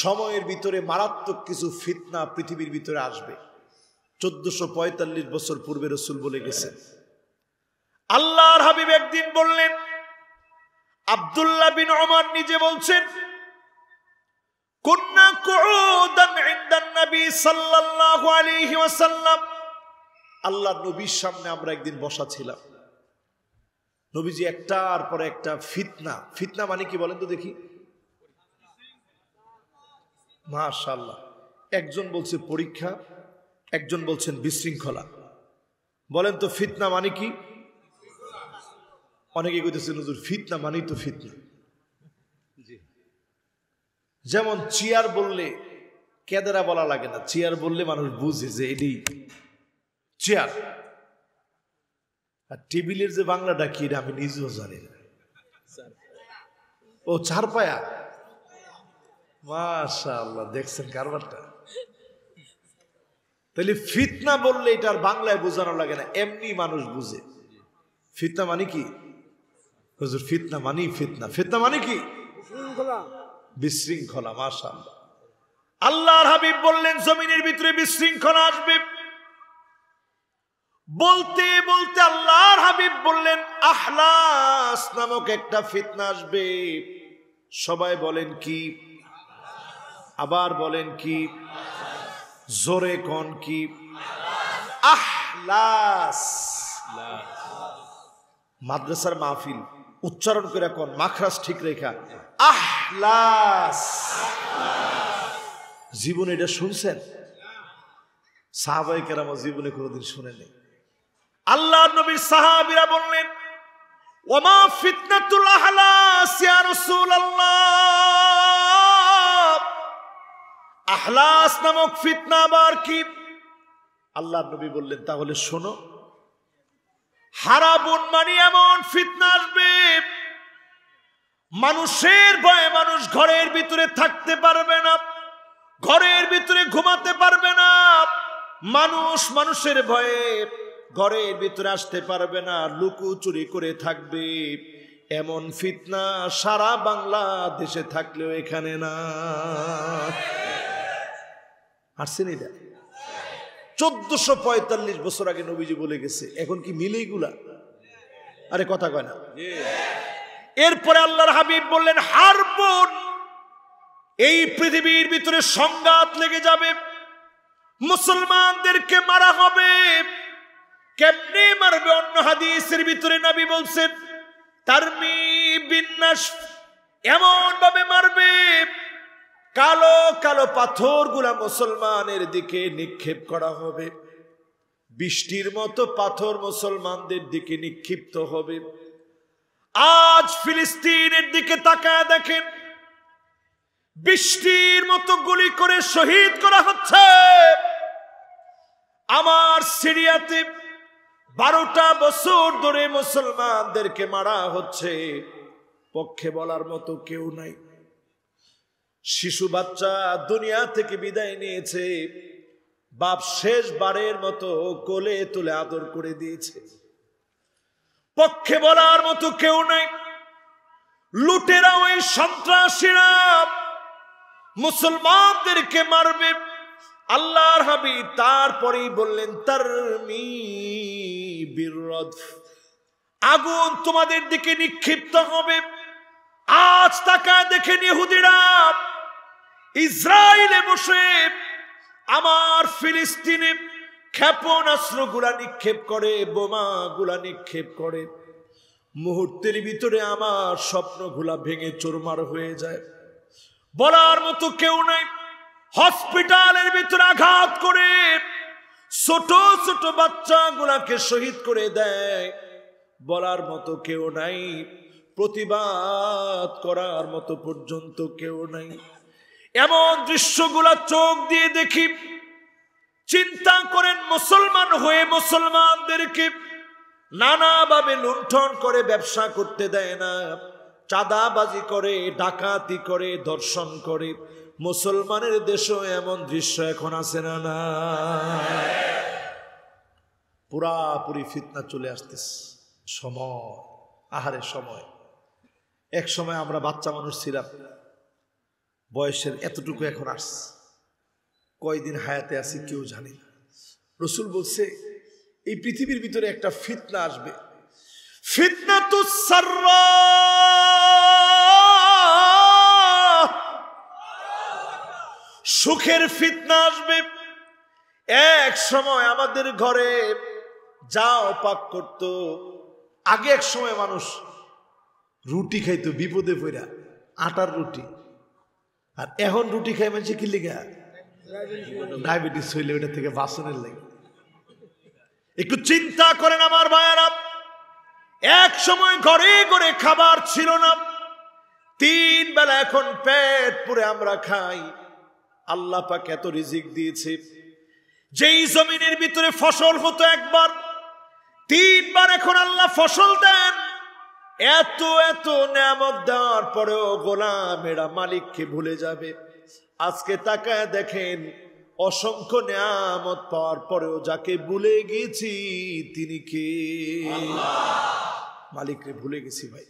সময়ের ভিতরে মারাত্মক কিছু ফিতনা পৃথিবীর ভিতরে আসবে। 1445 বছর পূর্বে রাসূল বলে গেছেন। আল্লাহর হাবিব একদিন বললেন, আব্দুল্লাহ বিন ওমর নিজে বলছেন, কুন্না কুউদান ইনদান নবী সাল্লাল্লাহু আলাইহি ওয়াসাল্লাম, আল্লাহর নবীর সামনে আমরা একদিন বসা ছিলাম। নবীজি একটার পর একটা ফিতনা, ফিতনা মানে কি বলেন তো দেখি? মাশাআল্লাহ, একজন বলছে পরীক্ষা, একজন বলছেন বিশৃঙ্খলা। বলেন তো ফিতনা মানে কি? অনেকে কইতেছেন হুজুর ফিতনা মানেই তো ফিতনা। যেমন চেয়ার বললে কেদারা বলা লাগে না, চেয়ার বললে মানুষ বুঝে যে এটাই চেয়ার। আর টেবিলের যে বাংলাটা কি এটা আমি নিজেও জানি না। ও চারপায়া, মাশাআল্লাহ, দেখছেন কারবারটা। তাহলে ফিতনা বললে এটার বাংলায় বোঝানো লাগে না, এমনি মানুষ বুঝে। ফিতনা মানে কি হুজুর? ফিতনা মানে ফিতনা, ফিতনা মানে কি? বিশৃঙ্খলা। মাশাআল্লাহ, আল্লাহর হাবিব বললেন জমিনের ভিতরে বিশৃঙ্খলা আসবে। বলতে বলতে আল্লাহর হাবিব বললেন আহলাস নামক একটা ফিতনা আসবে। সবাই বলেন কি? আবার বলেন কি? জোরে কোন কি? আহলাস। মাদ্রাসার মাহফিল উচ্চারণ করে কোন মাখরাজ ঠিক রেখা, আহলাস। জীবনে এটা শুনছেন? সাহাবায়ে কেরাম জীবনে কোনোদিন শুনেনি। আল্লাহর নবীর সাহাবীরা বললেন, ওমা ফিতনাতুল আহলাস ইয়া রাসূলুল্লাহ, আহলাস নামক ফিতনা আবার কি? আল্লাহর নবী বললেন, তাহলে শোনো, হারাবুন মানে এমন ফিতনা আসবে, মানুষের ভয়ে মানুষ ঘরের ভিতরে থাকতে পারবে না, ঘরের ভিতরে ঘুমাতে পারবে না, মানুষ মানুষের ভয়ে ঘরের ভিতরে আসতে পারবে না, লুকোচুরি করে থাকবে। এমন ফিতনা সারা বাংলাদেশে থাকলেও এখানে না। আসছেন এটা 1445 বছর আগে নবীজি বলে গেছে। এখন কি মিলে এগুলা? আরে কথা কয় না। এরপরে আল্লাহর হাবিব বললেন হারবুন, এই পৃথিবীর ভিতরে সংঘাত লেগে যাবে, মুসলমানদেরকে মারা হবে। কেমনে মারবে? অন্য হাদিসের ভিতরে নবী বলছেন তারমি বিন্নাস, এমন ভাবে মারবে কালো কালো পাথরগুলা মুসলমানের দিকে নিক্ষেপ করা হবে, বৃষ্টির মতো পাথর মুসলমানদের দিকে নিক্ষিপ্ত হবে। আজ ফিলিস্তিনের দিকে তাকায় দেখেন, বৃষ্টির মতো গুলি করে শহীদ করা হচ্ছে। আমার সিরিয়াতে 12টা বছর ধরে মুসলমানদেরকে মারা হচ্ছে, পক্ষে বলার মতো কেউ নাই। শিশু বাচ্চা দুনিয়া থেকে বিদায় নিয়েছে, বাপ শেষবারের মতো কোলে তুলে আদর করে দিয়েছে, পক্ষে বলার মতো কেউ নাই। লুটেরা ওই সন্ত্রাসীরা মুসলমানদেরকে মারবে। আল্লাহর হাবিব তারপরেই বললেন তারমি বিরদ, আগুন তোমাদের দিকে নিক্ষিপ্ত হবে। আজ তাকায় দেখেন ইহুদিরা ইসরায়েলে বসে আমার ফিলিস্তিনে ক্ষেপণাস্ত্রগুলা নিক্ষেপ করে, বোমাগুলা নিক্ষেপ করে। মুহূর্তের ভিতরে আমার স্বপ্নগুলা ভেঙে চুরমার হয়ে যায়, বলার মতো কেউ নাই। হসপিটালের ভিতরে আঘাত করে ছোট ছোট বাচ্চাগুলাকে শহীদ করে দেয়, বলার মতো কেউ নাই, প্রতিবাদ করার মতো পর্যন্ত কেউ নাই। এমন দৃশ্যগুলা চোখ দিয়ে দেখি, চিন্তা করেন মুসলমান হয়ে মুসলমানদেরকে নানাভাবে লুণ্ঠন করে, ব্যবসা করতে দেয় না, চাঁদাবাজি করে, ডাকাতি করে, ধর্ষণ করে। মুসলমানের দেশও এমন দৃশ্য এখন আছে না? না, পুরাপুরি ফিতনা চলে আসতেছে। সময়, আহারে সময়। এক সময় আমরা বাচ্চা মানুষ ছিলাম, বয়সের এতটুকু এখন আসছে, কয়দিন হায়াতে আছি কেউ জানে না। রসুল বলছে এই পৃথিবীর ভিতরে একটা ফিতনা আসবে, ফিতনাতুস সাররা, সুখের ফিতনা আসবে। এক সময় আমাদের ঘরে যাও পাক করত, আগে এক সময় মানুষ রুটি খাইতো বিপদে পড়া, আটার রুটি। আর এখন রুটি খাই মানুষ কি লিগা? ডায়াবেটিস হইলে ওটা থেকে বাসনের লাগে। একটু চিন্তা করেন আমার ভাইয়ারা, এক সময় ঘরে ঘরে খাবার ছিল না, 3 বেলা এখন পেট পুরে আমরা খাই। আল্লাহ পাক এত রিজিক দিয়েছে, যেই জমিনের ভিতরে ফসল হতো একবার, 3 বার এখন আল্লাহ ফসল দেন। এত এত নিয়ামত দেওয়ার পরেও গোলামেরা মালিককে ভুলে যাবে। আজকে তাকায় দেখেন, অসংখ্য নিয়ামত পাওয়ার পরেও যাকে ভুলে গেছি তিনি কে? মালিককে ভুলে গেছি ভাই।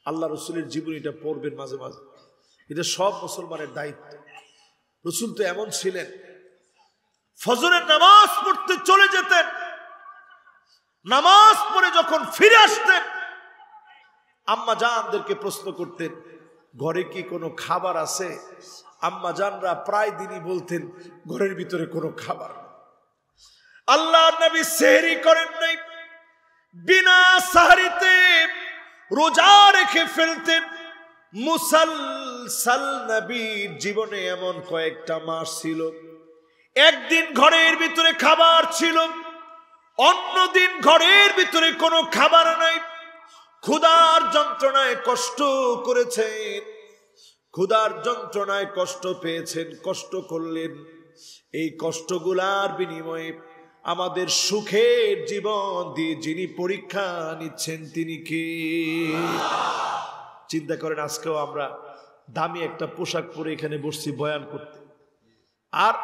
আল্লাহ রসুলের জীবনীটা পড়বেন মাঝে মাঝে, এটা সব মুসলমানের দায়িত্ব। রসুল তো এমন ছিলেন, ফজরের নামাজ পড়তে চলে যেতেন, নামাজ পড়ে যখন ফিরে আসতেন আম্মা জানদেরকে প্রশ্ন করতেন ঘরে কি কোনো খাবার আছে? আম্মা জানরা প্রায় দিনই বলতেন ঘরের ভিতরে কোনো খাবার। আল্লাহ নবী সেহরি করেন নাই, বিনা সাহরিতে রোজা রেখে ফেলতেন। মুসালসাল নবীর জীবনে এমন কয়েকটা মাস ছিল, একদিন ঘরের ভিতরে খাবার ছিল, অন্যদিন ঘরের ভিতরে কোনো খাবার নাই। ক্ষুধার যন্ত্রণায় কষ্ট করেছেন, ক্ষুধার যন্ত্রণায় কষ্ট পেয়েছেন, কষ্ট করলেন। এই কষ্টগুলার বিনিময়ে আমাদের সুখের জীবন দিয়ে যিনি পরীক্ষা নিচ্ছেন তিনি কে? চিন্তা করেন, আজকেও আমরা দামি একটা পোশাক পরে এখানে বসছি বয়ান করতে, আর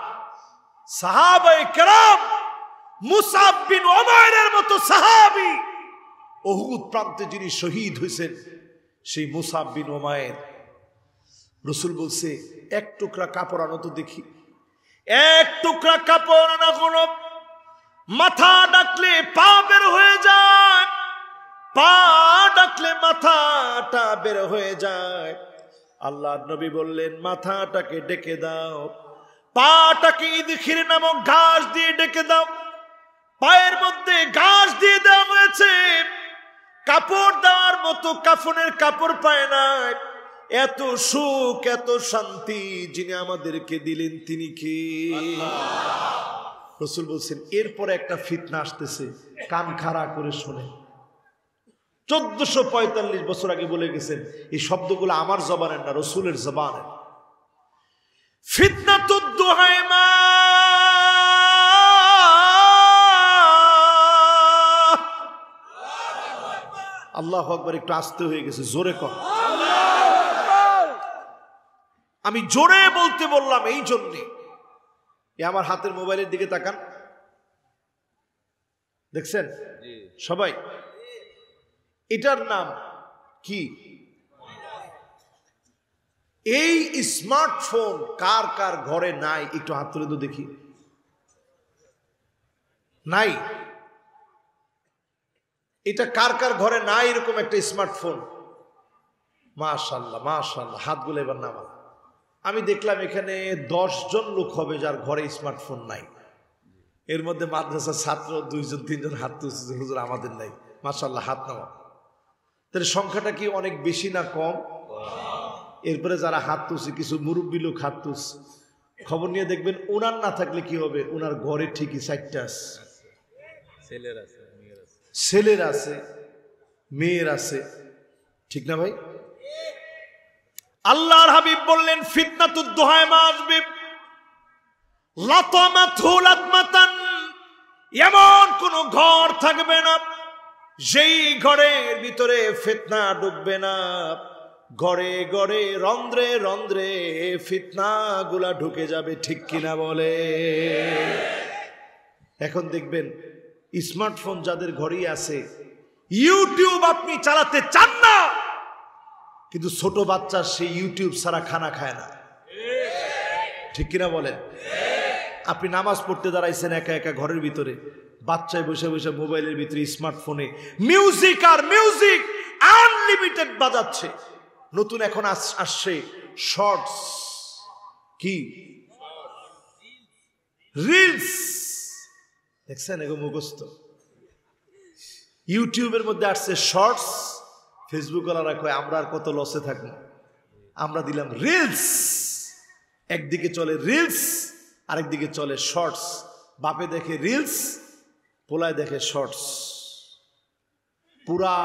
সাহাবায়ে কেরাম মুসআব বিন উমাইরের মতো সাহাবী উহুদ প্রান্তে যিনি শহীদ হয়েছেন, সেই মুসআব বিন উমাইর, রসুল বলছে এক টুকরা কাপড় আনো তো দেখি। এক টুকরা কাপড় আনা, কোনো মাথা ডাকলে পা বের হয়ে যায়, পা ডাকলে মাথাটা বের হয়ে যায়। আল্লাহ নবী বললেন মাথাটাকে ডেকে দাও, পাটাকে ইদখির নামক ঘাস দিয়ে ডেকে দাও। পায়ের মধ্যে ঘাস দিয়ে দেওয়া হয়েছে, কাপড় দেওয়ার মতো কাফনের কাপড় পায় না। এত সুখ এত শান্তি যিনি আমাদেরকে দিলেন তিনি কে? রসুল বলছেন এরপরে একটা ফিতনা আসতেছে, কান খাড়া করে শোনে। 1445 বছর আগে বলে গেছেন, এই শব্দগুলো আমার জবানের না, রসুলের জবানের। ফিতনাতুদ দুহাইমা, আল্লাহু আকবার। একটু আস্তে হয়ে গেছে, জোরে কর। আমি জোরে বলতে বললাম এই জন্যে, আমার হাতের মোবাইলের দিকে তাকান, দেখছেন সবাই? এটার নাম কি? এই স্মার্টফোন কার কার ঘরে নাই? একটু হাত তুলে তো দেখি। নাই? এটা কার কার ঘরে নাই এরকম একটা স্মার্টফোন? মাশাআল্লাহ মাশাআল্লাহ, হাতগুলো এবার নামা। আমি দেখলাম এখানে 10 জন লোক হবে যার ঘরে স্মার্টফোন নাই। এর মধ্যে মাদ্রাসার ছাত্র 2 জন 3 জন হাত তুলছে, হুজুর আমাদের নাই। মাশাআল্লাহ, হাত নামা। তাহলে সংখ্যাটা কি অনেক বেশি না কম? এরপরে যারা হাত তুলছে কিছু মুরব্বী লোক হাত তুলছে, খবর নিয়ে দেখবেন ওনার না থাকলে কি হবে, ওনার ঘরে ঠিকই 4টা আছে, ছেলের আছে মেয়ের আছে, ঠিক না ভাই? আল্লাহর হাবিব বললেন ফিতনাতুদ দুহাইমা আসবে, লাতামাতু লাতমাতান, এমন কোন ঘর থাকবে না যেই ঘরের ভিতরে ফিতনা ঢুকবে না। ঘরে ঘরে রন্ধ্রে রন্ধ্রে ফিতনা গুলা ঢুকে যাবে, ঠিক কিনা বলে? এখন দেখবেন স্মার্টফোন যাদের ঘরেই আছে, ইউটিউব আপনি চালাতে চান না, কিন্তু ছোট বাচ্চা সে ইউটিউব ছাড়া খানা খায় না, ঠিক কিনা বলেন? আপনি নামাজ পড়তে দাঁড়াইছেন একা একা ঘরের ভিতরে, বাচ্চায় বসে বসে মোবাইলের ভিতরে স্মার্টফোনে মিউজিক আর মিউজিক আনলিমিটেড বাজাচ্ছে। নতুন এখন আসছে শর্টস, কি রিলস, দেখছেন এগো মুখস্থ। ইউটিউবের মধ্যে আসছে শর্টস, ফেসবুক ওয়ালারা কয় আমরা আর কত লসে থাকবো, আমরা দিলাম রিলস। একদিকে চলে রিলস, আরেকদিকে চলে শর্টস। বাপে দেখে রিলস, পোলায় দেখে শর্টস। পুরা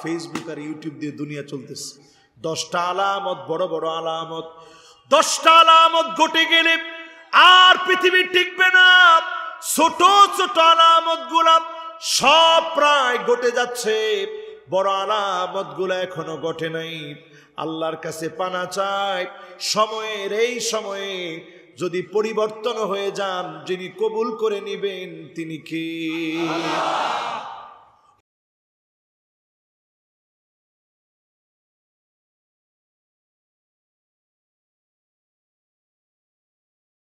ফেসবুক আর ইউটিউব দিয়ে দুনিয়া চলতেছে। 10টা আলামত, বড় বড় আলামত, 10টা আলামত ঘটে গেলে আর পৃথিবী টিকবে না। ছোট ছোট আলামত গুলা সব প্রায় ঘটে যাচ্ছে, বড় আলামত গুলা এখনো ঘটে নাই। আল্লাহর কাছে পানা চাই, সময়ের এই সময়ে যদি পরিবর্তন হয়ে যান, যিনি কবুল করে নিবেন তিনি কে?